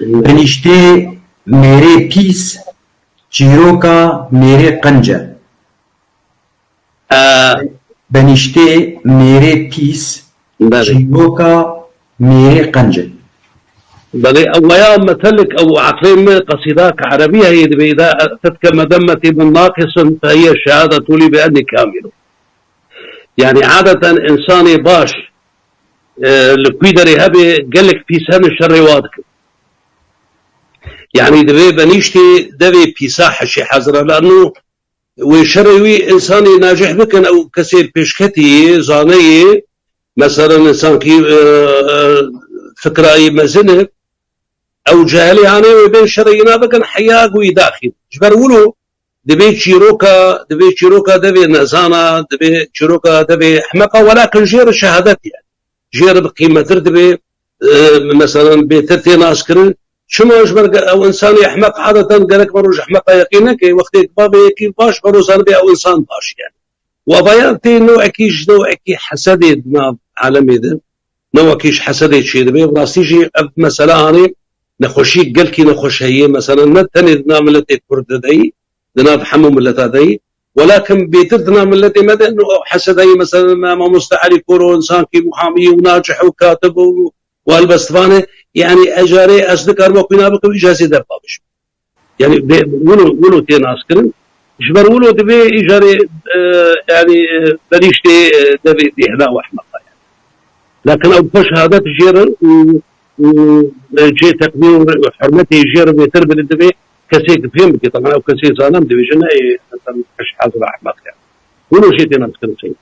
بنشتے میرے پیس چیروکا میرے قنجة. بنشتے میرے پیس چیروکا میرے قنجة. بلي الله مثلك أو عقلين قصيدة عربية هي إذا أتتك مذمتي من ناقص فهي شهادة لي بأني كامل. يعني عادة إنساني باش الكويدري هبي قالك في سن الشر وادك. يعني دبي بنيشتي دبي بيساح شي حزرة لأنه وشروي إنساني ناجح بكن أو كسير بيشكتي زاني مثلا إنسان كي فكرة مزنه أو جاهلي يعني وبين شرينا بكن حياق ويداخل جبرولو دبي تشيروكا دبي نزانة دبي تشيروكا دبي حمقة ولكن جير الشهادات يعني جير بقيمة دبي مثلا بيترتي ناسكرن شو أجبر أو إنسان يحمق عادة قالك بروج حمقة يقينك وقت بابي كي باش بروزان بي أو إنسان باش يعني وبيانتي نوع كيش نوع كي حسدي ما عالمي ده نوع كيش حسدي شيء دبي براسيجي مثلا هاني نخوشي قال كي نخوش هي مثلا نتني دنا ملتي كرد داي دنا بحمو ملتا داي ولكن بيتدنا ملتي مدى انه حسد هي مثلا ما مستعار يكون انسان كي محامي وناجح وكاتب والبستفاني يعني اجاري اصدقاء وكنا بكم اجازه دبابش يعني ولو تي ناسكرن جبر ولو دبي اجاري يعني بريشتي دبي هنا واحمق يعني لكن او شهادات جيرن جي تقدير حرمتي جير بيتر بالدبي كسيك فهمت طبعا او كسي زانم ديفيجن اي مثلا مش حاضر احمق يعني ولو شيء تنسكن شيء